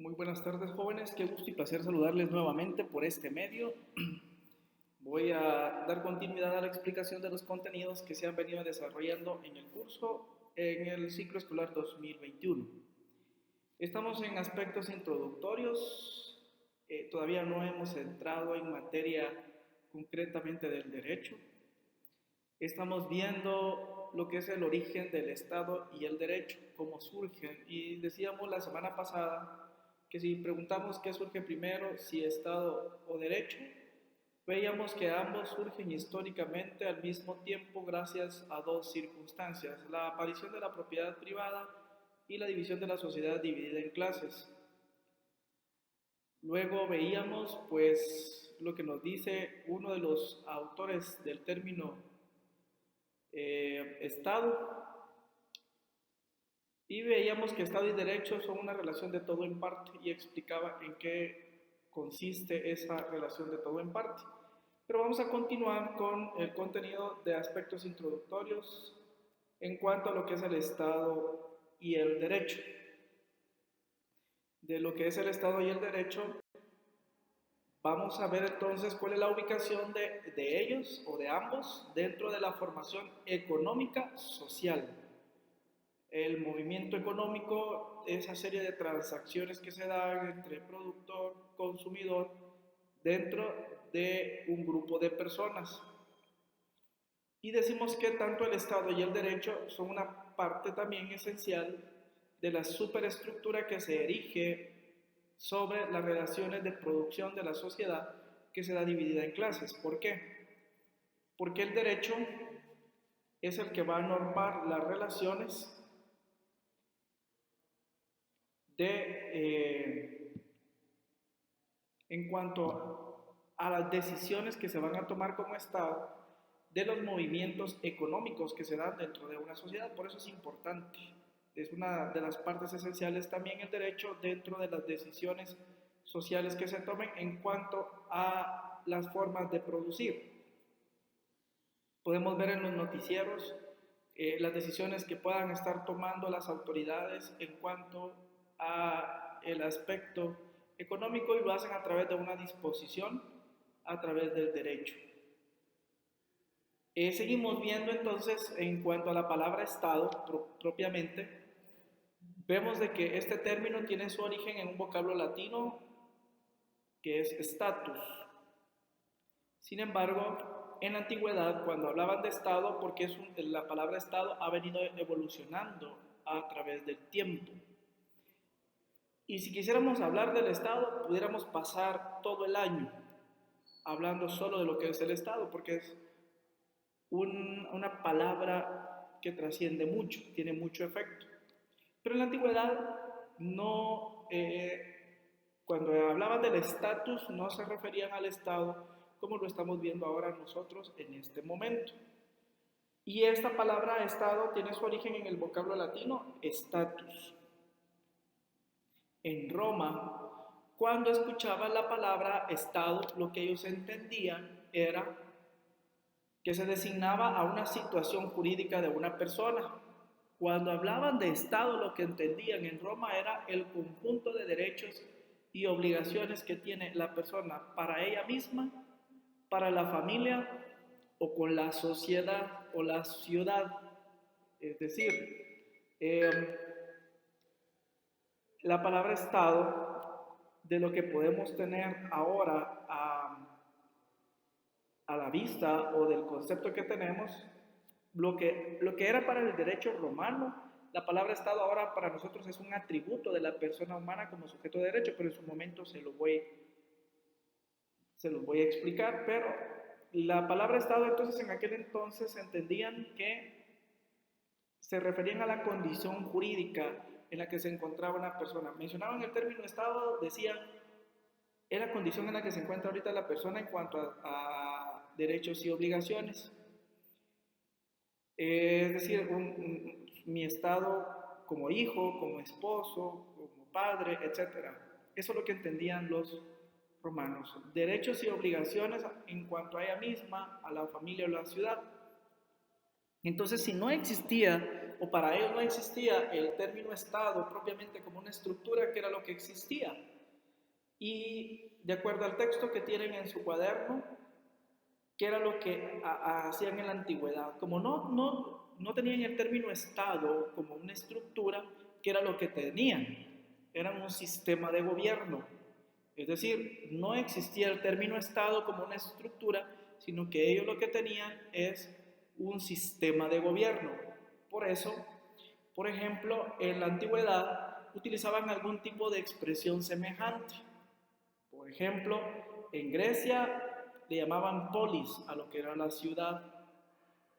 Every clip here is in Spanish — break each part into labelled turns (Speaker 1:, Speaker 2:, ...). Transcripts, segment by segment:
Speaker 1: Muy buenas tardes, jóvenes. Qué gusto y placer saludarles nuevamente por este medio. Voy a dar continuidad a la explicación de los contenidos que se han venido desarrollando en el curso en el ciclo escolar 2021. Estamos en aspectos introductorios. Todavía no hemos entrado en materia concretamente del derecho. Estamos viendo lo que es el origen del Estado y el derecho, cómo surgen. Y decíamos la semana pasada que si preguntamos qué surge primero, si Estado o derecho, veíamos que ambos surgen históricamente al mismo tiempo gracias a dos circunstancias: la aparición de la propiedad privada y la división de la sociedad dividida en clases. Luego veíamos pues lo que nos dice uno de los autores del término Estado, y veíamos que Estado y Derecho son una relación de todo en parte y explicaba en qué consiste esa relación de todo en parte. Pero vamos a continuar con el contenido de aspectos introductorios en cuanto a lo que es el Estado y el Derecho. De lo que es el Estado y el Derecho, vamos a ver entonces cuál es la ubicación de ellos o de ambos dentro de la formación económica social. El movimiento económico, esa serie de transacciones que se dan entre productor, consumidor, dentro de un grupo de personas. Y decimos que tanto el Estado y el derecho son una parte también esencial de la superestructura que se erige sobre las relaciones de producción de la sociedad, que se da dividida en clases. ¿Por qué? Porque el derecho es el que va a normar las relaciones en cuanto a las decisiones que se van a tomar como Estado de los movimientos económicos que se dan dentro de una sociedad. Por eso es importante. Es una de las partes esenciales también el derecho dentro de las decisiones sociales que se tomen en cuanto a las formas de producir. Podemos ver en los noticieros las decisiones que puedan estar tomando las autoridades en cuanto a el aspecto económico, y lo hacen a través de una disposición, a través del derecho. Seguimos viendo entonces en cuanto a la palabra Estado propiamente. Vemos de que este término tiene su origen en un vocablo latino que es status. Sin embargo, en la antigüedad, cuando hablaban de Estado, porque la palabra Estado ha venido evolucionando a través del tiempo. Y si quisiéramos hablar del Estado, pudiéramos pasar todo el año hablando solo de lo que es el Estado, porque es una palabra que trasciende mucho, tiene mucho efecto. Pero en la antigüedad no, cuando hablaban del estatus, no se referían al Estado como lo estamos viendo ahora nosotros en este momento. Y esta palabra Estado tiene su origen en el vocablo latino status. En Roma, cuando escuchaban la palabra Estado, lo que ellos entendían era que se designaba a una situación jurídica de una persona. Cuando hablaban de Estado, lo que entendían en Roma era el conjunto de derechos y obligaciones que tiene la persona para ella misma, para la familia o con la sociedad o la ciudad. Es decir, eh, la palabra Estado, de lo que podemos tener ahora a la vista o del concepto que tenemos, lo que era para el derecho romano, la palabra Estado ahora para nosotros es un atributo de la persona humana como sujeto de derecho, pero en su momento se los voy a explicar. Pero la palabra Estado entonces en aquel entonces entendían que se referían a la condición jurídica en la que se encontraba una persona. Mencionaban el término Estado, decían, es la condición en la que se encuentra ahorita la persona en cuanto a derechos y obligaciones. Es decir, mi estado como hijo, como esposo, como padre, etc. Eso es lo que entendían los romanos. Derechos y obligaciones en cuanto a ella misma, a la familia o a la ciudad. Entonces, si no existía o para ellos no existía el término Estado propiamente como una estructura, que era lo que existía. Y de acuerdo al texto que tienen en su cuaderno, que era lo que hacían en la antigüedad. Como no tenían el término Estado como una estructura, que era lo que tenían, eran un sistema de gobierno. Es decir, no existía el término Estado como una estructura, sino que ellos lo que tenían es un sistema de gobierno. Por eso, por ejemplo, en la antigüedad utilizaban algún tipo de expresión semejante. Por ejemplo, en Grecia le llamaban polis a lo que era la ciudad.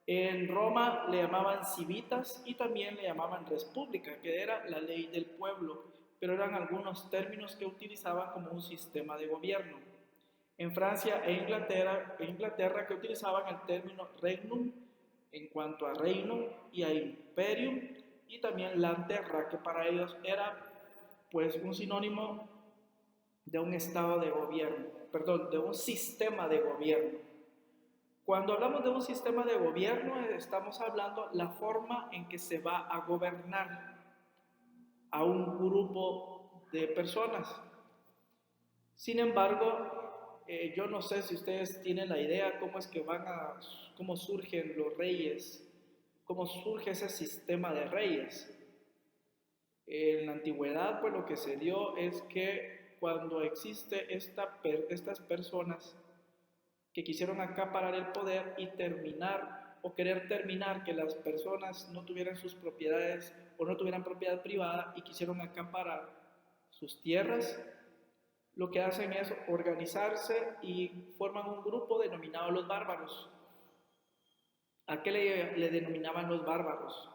Speaker 1: En Roma le llamaban civitas y también le llamaban república, que era la ley del pueblo, pero eran algunos términos que utilizaban como un sistema de gobierno. En Francia Inglaterra que utilizaban el término regnum en cuanto a reino y a imperium, y también la terra, que para ellos era pues un sinónimo de un estado de gobierno, perdón, de un sistema de gobierno. Cuando hablamos de un sistema de gobierno, estamos hablando la forma en que se va a gobernar a un grupo de personas. Sin embargo, yo no sé si ustedes tienen la idea cómo es que cómo surgen los reyes, cómo surge ese sistema de reyes. En la antigüedad, pues lo que se dio es que cuando existe estas personas que quisieron acaparar el poder y terminar o querer terminar que las personas no tuvieran sus propiedades o no tuvieran propiedad privada y quisieron acaparar sus tierras, lo que hacen es organizarse y forman un grupo denominado los bárbaros. ¿A qué le denominaban los bárbaros?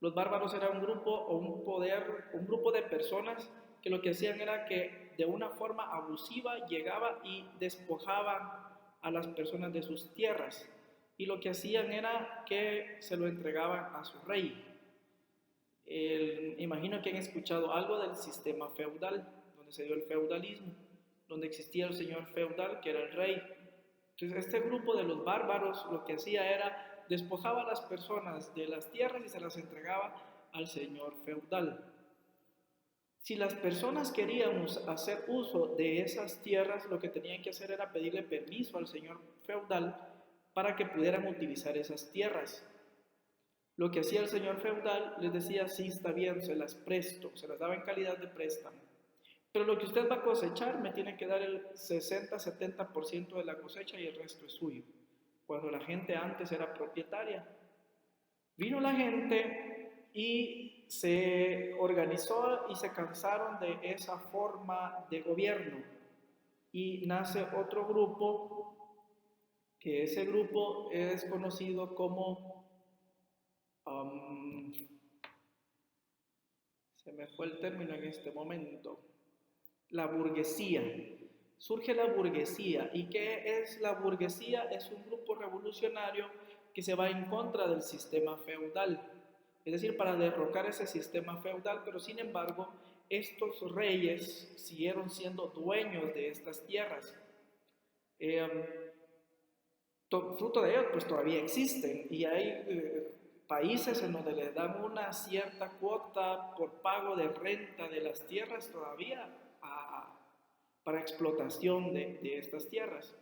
Speaker 1: Los bárbaros eran un grupo o un grupo de personas que lo que hacían era que de una forma abusiva llegaba y despojaban a las personas de sus tierras, y lo que hacían era que se lo entregaban a su rey. Imagino que han escuchado algo del sistema feudal, donde se dio el feudalismo, donde existía el señor feudal que era el rey. Entonces este grupo de los bárbaros lo que hacía era despojaba a las personas de las tierras y se las entregaba al señor feudal. Si las personas querían hacer uso de esas tierras, lo que tenían que hacer era pedirle permiso al señor feudal para que pudieran utilizar esas tierras. Lo que hacía el señor feudal les decía: sí, está bien, se las presto, se las daba en calidad de préstamo, pero lo que usted va a cosechar me tiene que dar el 60-70% de la cosecha y el resto es suyo. Cuando la gente antes era propietaria. Vino la gente y se organizó y se cansaron de esa forma de gobierno, y nace otro grupo, que ese grupo es conocido como se me fue el término en este momento, la burguesía. Surge la burguesía. ¿Y qué es la burguesía? Es un grupo revolucionario que se va en contra del sistema feudal, es decir, para derrocar ese sistema feudal, pero sin embargo estos reyes siguieron siendo dueños de estas tierras. Fruto de ello pues todavía existen, y hay países en donde les dan una cierta cuota por pago de renta de las tierras todavía para explotación de estas tierras.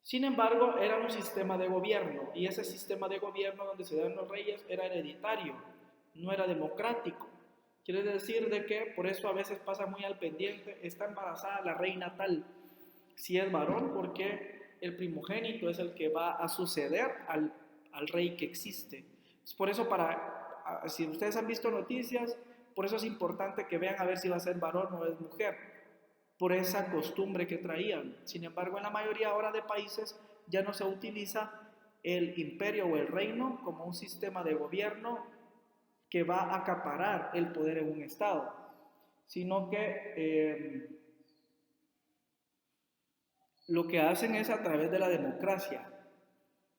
Speaker 1: Sin embargo, era un sistema de gobierno, y ese sistema de gobierno donde se dan los reyes era hereditario, no era democrático. Quiere decir de que por eso a veces pasa muy al pendiente: está embarazada la reina tal, si es varón, porque el primogénito es el que va a suceder al rey que existe. Es por eso, si ustedes han visto noticias, por eso es importante que vean a ver si va a ser varón o es mujer, por esa costumbre que traían. Sin embargo, en la mayoría ahora de países ya no se utiliza el imperio o el reino como un sistema de gobierno que va a acaparar el poder en un estado, sino que lo que hacen es a través de la democracia.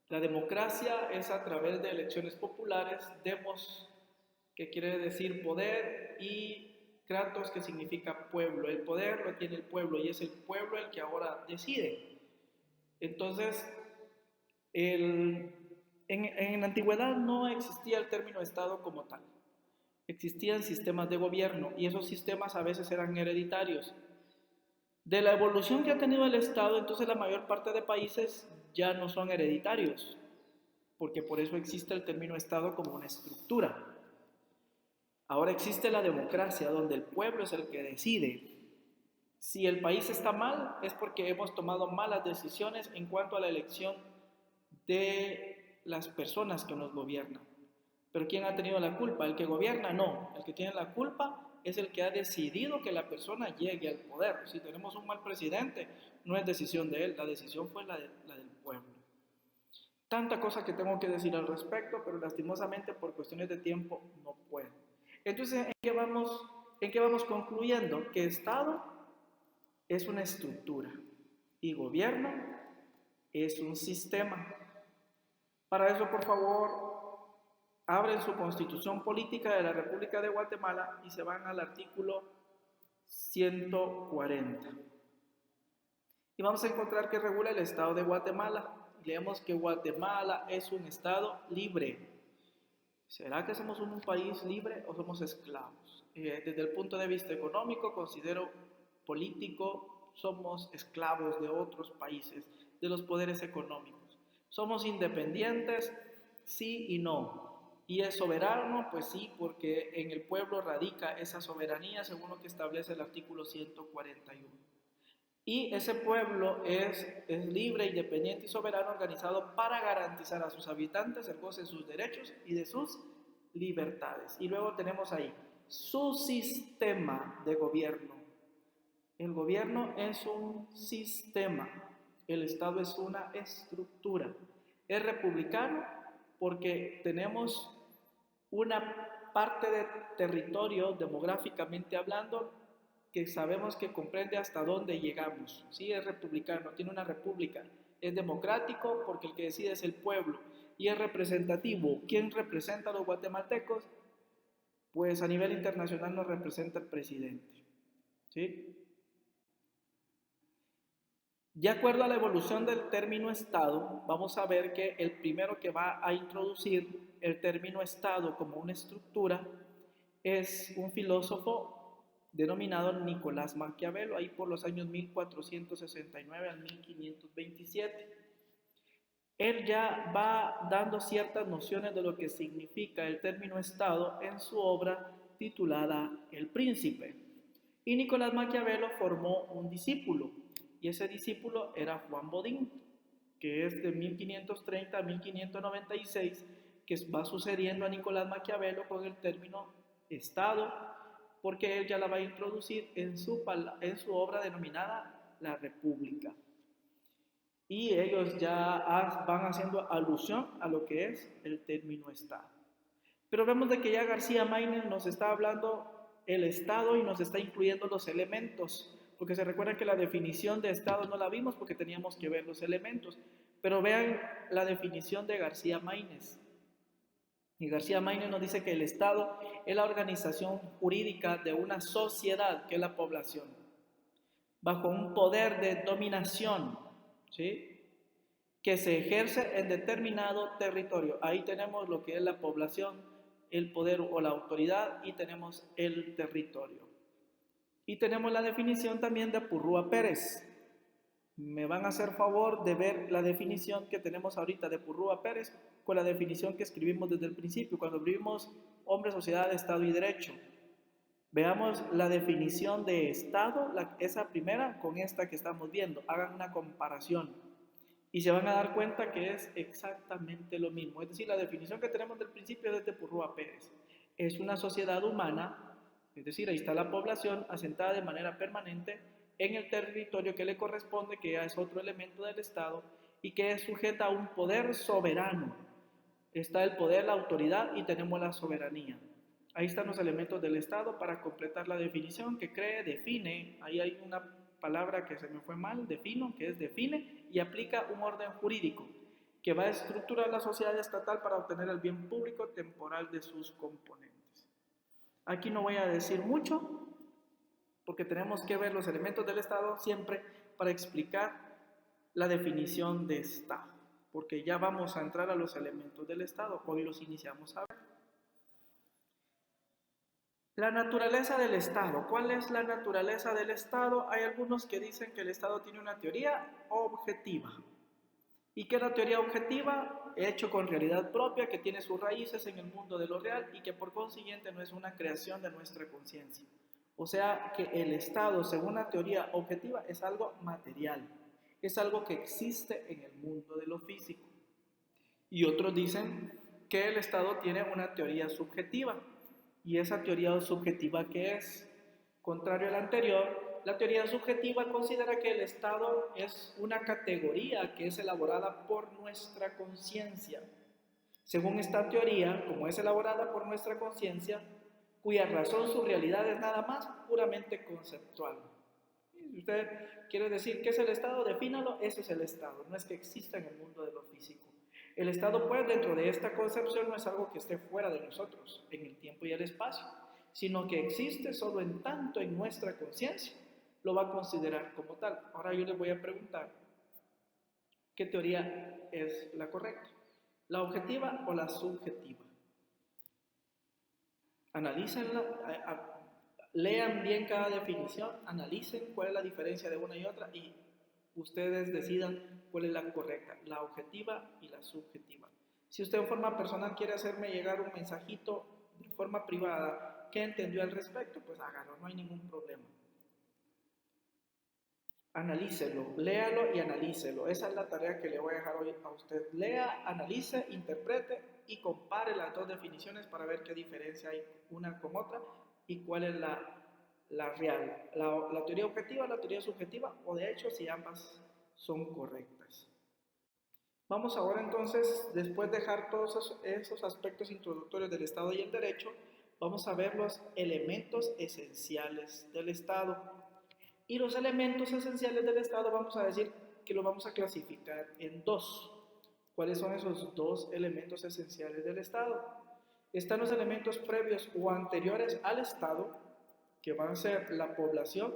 Speaker 1: La democracia es a través de elecciones populares, demos, que quiere decir poder, y kratos, que significa pueblo. El poder lo tiene el pueblo y es el pueblo el que ahora decide. Entonces, En la antigüedad no existía el término Estado como tal. Existían sistemas de gobierno y esos sistemas a veces eran hereditarios. De la evolución que ha tenido el Estado, entonces la mayor parte de países ya no son hereditarios, porque por eso existe el término Estado como una estructura. Ahora existe la democracia, donde el pueblo es el que decide. Si el país está mal, es porque hemos tomado malas decisiones en cuanto a la elección de las personas que nos gobiernan. Pero ¿quién ha tenido la culpa? ¿El que gobierna? No. El que tiene la culpa es el que ha decidido que la persona llegue al poder. Si tenemos un mal presidente, no es decisión de él, la decisión fue la del pueblo. Tanta cosa que tengo que decir al respecto, pero lastimosamente por cuestiones de tiempo no puedo. Entonces, ¿en qué vamos concluyendo? Que Estado es una estructura y gobierno es un sistema. Para eso, por favor, abren su Constitución Política de la República de Guatemala y se van al artículo 140. Y vamos a encontrar que regula el Estado de Guatemala. Leemos que Guatemala es un Estado libre. ¿Será que somos un país libre o somos esclavos? Desde el punto de vista económico, considero político, somos esclavos de otros países, de los poderes económicos. ¿Somos independientes? Sí y no. ¿Y es soberano? Pues sí, porque en el pueblo radica esa soberanía según lo que establece el artículo 141. Y ese pueblo es libre, independiente y soberano, organizado para garantizar a sus habitantes el goce de sus derechos y de sus libertades. Y luego tenemos ahí su sistema de gobierno. El gobierno es un sistema, el Estado es una estructura. Es republicano porque tenemos una parte de territorio, demográficamente hablando, que sabemos que comprende hasta dónde llegamos. Sí, es republicano, tiene una república. Es democrático porque el que decide es el pueblo. Y es representativo. ¿Quién representa a los guatemaltecos? Pues a nivel internacional nos representa el presidente. ¿Sí? De acuerdo a la evolución del término Estado, vamos a ver que el primero que va a introducir el término Estado como una estructura es un filósofo denominado Nicolás Maquiavelo, ahí por los años 1469 al 1527. Él ya va dando ciertas nociones de lo que significa el término Estado en su obra titulada El Príncipe. Y Nicolás Maquiavelo formó un discípulo, y ese discípulo era Juan Bodin, que es de 1530 a 1596, que va sucediendo a Nicolás Maquiavelo con el término Estado, porque él ya la va a introducir en su obra denominada La República. Y ellos ya van haciendo alusión a lo que es el término Estado. Pero vemos de que ya García Márquez nos está hablando el Estado y nos está incluyendo los elementos, porque se recuerdan que la definición de Estado no la vimos porque teníamos que ver los elementos. Pero vean la definición de García Márquez. Y García Márquez nos dice que el Estado es la organización jurídica de una sociedad, que es la población, bajo un poder de dominación, ¿sí?, que se ejerce en determinado territorio. Ahí tenemos lo que es la población, el poder o la autoridad, y tenemos el territorio. Y tenemos la definición también de Purrúa Pérez. Me van a hacer favor de ver la definición que tenemos ahorita de Purrúa Pérez con la definición que escribimos desde el principio, cuando escribimos hombre, sociedad, Estado y derecho. Veamos la definición de Estado, esa primera con esta que estamos viendo. Hagan una comparación y se van a dar cuenta que es exactamente lo mismo. Es decir, la definición que tenemos del principio es de Purrúa Pérez. Es una sociedad humana, es decir, ahí está la población asentada de manera permanente en el territorio que le corresponde, que ya es otro elemento del Estado, y que es sujeta a un poder soberano. Está el poder, la autoridad, y tenemos la soberanía. Ahí están los elementos del Estado para completar la definición que cree, define. Ahí hay una palabra que se me fue mal, defino, que es define, y aplica un orden jurídico que va a estructurar la sociedad estatal para obtener el bien público temporal de sus componentes. Aquí no voy a decir mucho, porque tenemos que ver los elementos del Estado siempre para explicar la definición de Estado. porque ya vamos a entrar a los elementos del Estado. Hoy los iniciamos a ver. La naturaleza del Estado. ¿Cuál es la naturaleza del Estado? Hay algunos que dicen que el Estado tiene una teoría objetiva. ¿Y qué es la teoría objetiva? Hecho con realidad propia, que tiene sus raíces en el mundo de lo real y que por consiguiente no es una creación de nuestra conciencia. O sea que el Estado, según la teoría objetiva, es algo material, es algo que existe en el mundo de lo físico. Y otros dicen que el Estado tiene una teoría subjetiva. ¿Y esa teoría subjetiva qué es? Contrario a la anterior, la teoría subjetiva considera que el Estado es una categoría que es elaborada por nuestra conciencia. Según esta teoría, como es elaborada por nuestra conciencia, cuya razón, su realidad es nada más puramente conceptual. Si usted quiere decir qué es el Estado, defínalo, eso es el Estado, no es que exista en el mundo de lo físico. El Estado, pues, dentro de esta concepción no es algo que esté fuera de nosotros, en el tiempo y el espacio, sino que existe solo en tanto en nuestra conciencia, lo va a considerar como tal. Ahora yo les voy a preguntar, ¿qué teoría es la correcta? ¿La objetiva o la subjetiva? Analícenla, lean bien cada definición, analicen cuál es la diferencia de una y otra y ustedes decidan cuál es la correcta, la objetiva y la subjetiva. Si usted en forma personal quiere hacerme llegar un mensajito de forma privada, ¿qué entendió al respecto? Pues hágalo, no hay ningún problema. Analícelo, léalo y analícelo. Esa es la tarea que le voy a dejar hoy a usted. Lea, analice, interprete y compare las dos definiciones para ver qué diferencia hay una con otra y cuál es la real, la teoría objetiva, la teoría subjetiva o de hecho si ambas son correctas. Vamos ahora entonces, después de dejar todos esos aspectos introductorios del Estado y el derecho, vamos a ver los elementos esenciales del Estado. Y los elementos esenciales del Estado vamos a decir que los vamos a clasificar en dos. ¿Cuáles son esos dos elementos esenciales del Estado? Están los elementos previos o anteriores al Estado, que van a ser la población,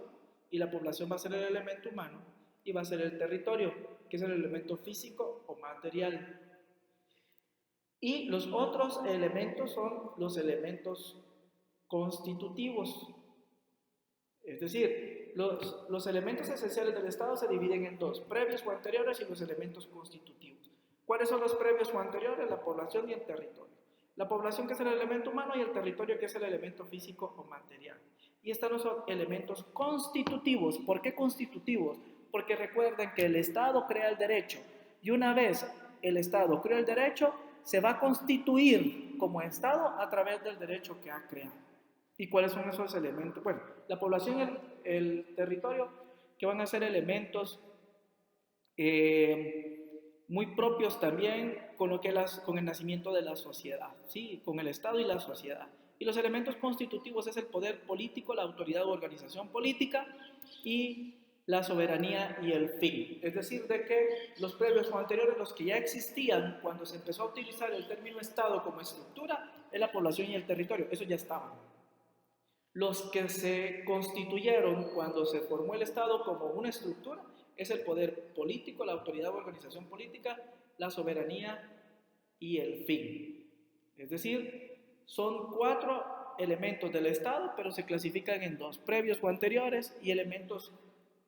Speaker 1: y la población va a ser el elemento humano, y va a ser el territorio, que es el elemento físico o material. Y los otros elementos son los elementos constitutivos. Es decir, los elementos esenciales del Estado se dividen en dos, previos o anteriores y los elementos constitutivos. ¿Cuáles son los previos o anteriores? La población y el territorio. La población, que es el elemento humano, y el territorio, que es el elemento físico o material. Y están los elementos constitutivos. ¿Por qué constitutivos? Porque recuerden que el Estado crea el derecho y una vez el Estado crea el derecho, se va a constituir como Estado a través del derecho que ha creado. ¿Y cuáles son esos elementos? Bueno, la población y el territorio, que van a ser elementos muy propios también con el nacimiento de la sociedad, ¿sí? Con el Estado y la sociedad. Y los elementos constitutivos es el poder político, la autoridad o organización política y la soberanía y el fin. Es decir, de que los previos o anteriores, los que ya existían cuando se empezó a utilizar el término Estado como estructura, es la población y el territorio, eso ya estaban. Los que se constituyeron cuando se formó el Estado como una estructura es el poder político, la autoridad o organización política, la soberanía y el fin. Es decir, son 4 elementos del Estado, pero se clasifican en 2, previos o anteriores y elementos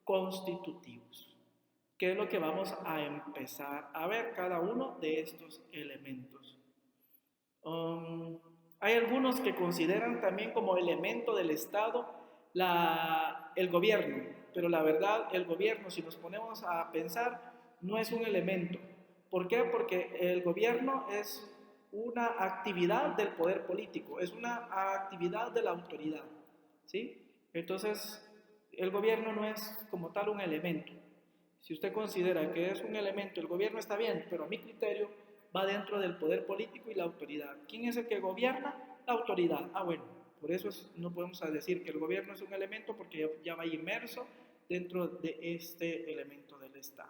Speaker 1: constitutivos, que es lo que vamos a empezar a ver cada uno de estos elementos. Hay algunos que consideran también como elemento del Estado el gobierno, pero la verdad el gobierno, si nos ponemos a pensar, no es un elemento. ¿Por qué? Porque el gobierno es una actividad del poder político, es una actividad de la autoridad, ¿sí? Entonces, el gobierno no es como tal un elemento. Si usted considera que es un elemento, el gobierno está bien, pero a mi criterio va dentro del poder político y la autoridad. ¿Quién es el que gobierna? La autoridad. Bueno, por eso no podemos decir que el gobierno es un elemento porque ya va inmerso dentro de este elemento del Estado.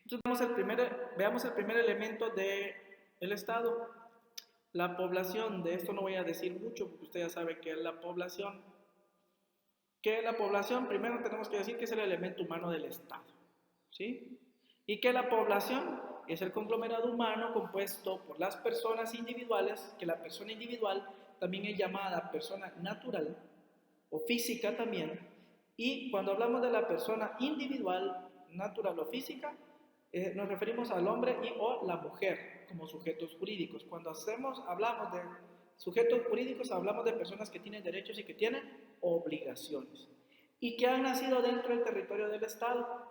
Speaker 1: Entonces veamos el primer elemento del Estado, la población. De esto no voy a decir mucho porque usted ya sabe qué es la población. ¿Qué es la población? Primero tenemos que decir que es el elemento humano del Estado, ¿sí? Y que la población es el conglomerado humano compuesto por las personas individuales, que la persona individual también es llamada persona natural o física también. Y cuando hablamos de la persona individual, natural o física, nos referimos al hombre y o la mujer como sujetos jurídicos. Cuando hablamos de sujetos jurídicos, hablamos de personas que tienen derechos y que tienen obligaciones y que han nacido dentro del territorio del Estado.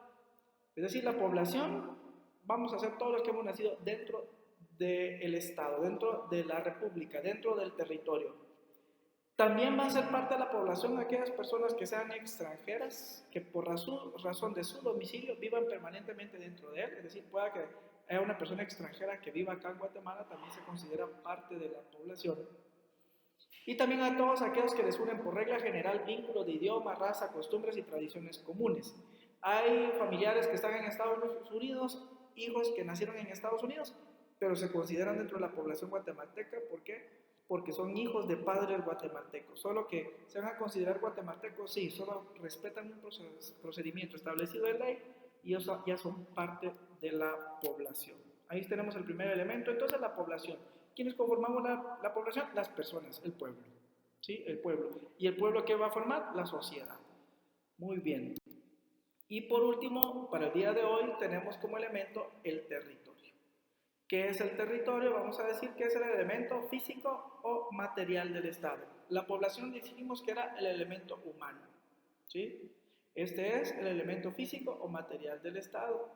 Speaker 1: Es decir, la población, vamos a ser todos los que hemos nacido dentro del Estado, dentro de la República, dentro del territorio. También van a ser parte de la población aquellas personas que sean extranjeras, que por razón de su domicilio vivan permanentemente dentro de él, es decir, pueda que haya una persona extranjera que viva acá en Guatemala, también se considera parte de la población. Y también a todos aquellos que les unen por regla general vínculos de idioma, raza, costumbres y tradiciones comunes. Hay familiares que están en Estados Unidos, hijos que nacieron en Estados Unidos, pero se consideran dentro de la población guatemalteca. ¿Por qué? Porque son hijos de padres guatemaltecos. Solo que se van a considerar guatemaltecos, sí, solo respetan un procedimiento establecido en ley y ellos ya son parte de la población. Ahí tenemos el primer elemento. Entonces, la población. ¿Quiénes conformamos la población? Las personas, el pueblo. ¿Sí? El pueblo. ¿Y el pueblo qué va a formar? La sociedad. Muy bien. Y por último, para el día de hoy tenemos como elemento el territorio. ¿Qué es el territorio? Vamos a decir que es el elemento físico o material del Estado. La población dijimos que era el elemento humano. ¿Sí? Este es el elemento físico o material del Estado.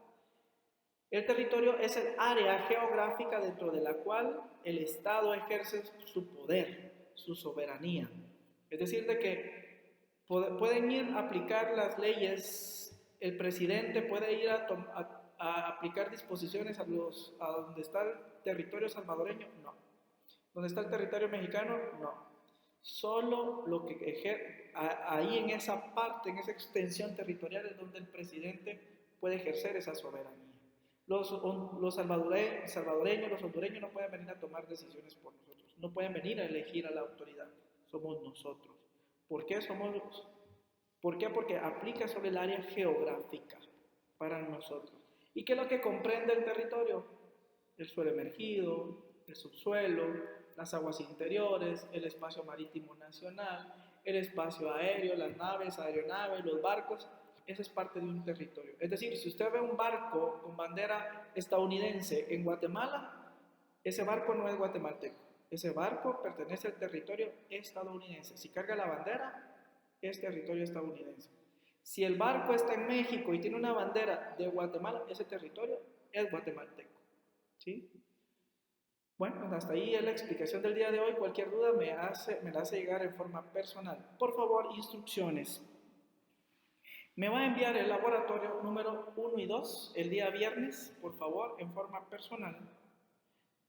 Speaker 1: El territorio es el área geográfica dentro de la cual el Estado ejerce su poder, su soberanía. Es decir, de que pueden ir a aplicar las leyes, el presidente puede ir a aplicar disposiciones a donde está el territorio salvadoreño, no. ¿Donde está el territorio mexicano? No. Solo lo que ahí en esa parte, en esa extensión territorial es donde el presidente puede ejercer esa soberanía. Los salvadoreños, los hondureños no pueden venir a tomar decisiones por nosotros, no pueden venir a elegir a la autoridad, somos nosotros. ¿Por qué somos? ¿Por qué? Porque aplica sobre el área geográfica para nosotros. ¿Y qué es lo que comprende el territorio? El suelo emergido, el subsuelo, las aguas interiores, el espacio marítimo nacional, el espacio aéreo, las naves, aeronaves, los barcos. Eso es parte de un territorio. Es decir, si usted ve un barco con bandera estadounidense en Guatemala, ese barco no es guatemalteco. Ese barco pertenece al territorio estadounidense. Si carga la bandera, es territorio estadounidense. Si el barco está en México y tiene una bandera de Guatemala, ese territorio es guatemalteco. ¿Sí? Bueno, hasta ahí es la explicación del día de hoy. Cualquier duda me la hace llegar en forma personal. Por favor, instrucciones. Me va a enviar el laboratorio número 1 y 2 el día viernes, por favor, en forma personal,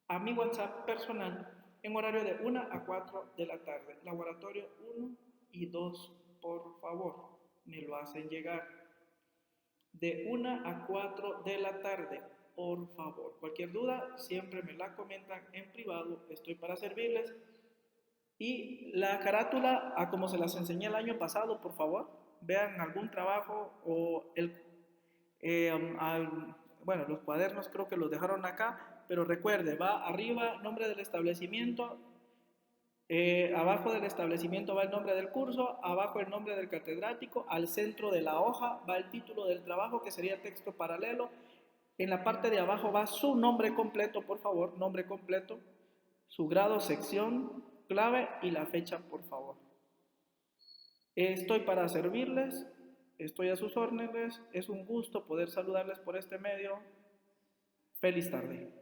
Speaker 1: a mi WhatsApp personal, en horario de 1 a 4 de la tarde. Laboratorio 1 y 2, por favor, me lo hacen llegar. De 1 a 4 de la tarde, por favor. Cualquier duda, siempre me la comentan en privado, estoy para servirles. Y la carátula, a como se las enseñé el año pasado, por favor, vean algún trabajo o bueno, los cuadernos creo que los dejaron acá, pero recuerde, va arriba nombre del establecimiento, abajo del establecimiento va el nombre del curso, abajo el nombre del catedrático, al centro de la hoja va el título del trabajo, que sería texto paralelo. En la parte de abajo va su nombre completo, por favor, nombre completo, su grado, sección, clave y la fecha, por favor. Estoy para servirles, estoy a sus órdenes, es un gusto poder saludarles por este medio. Feliz tarde.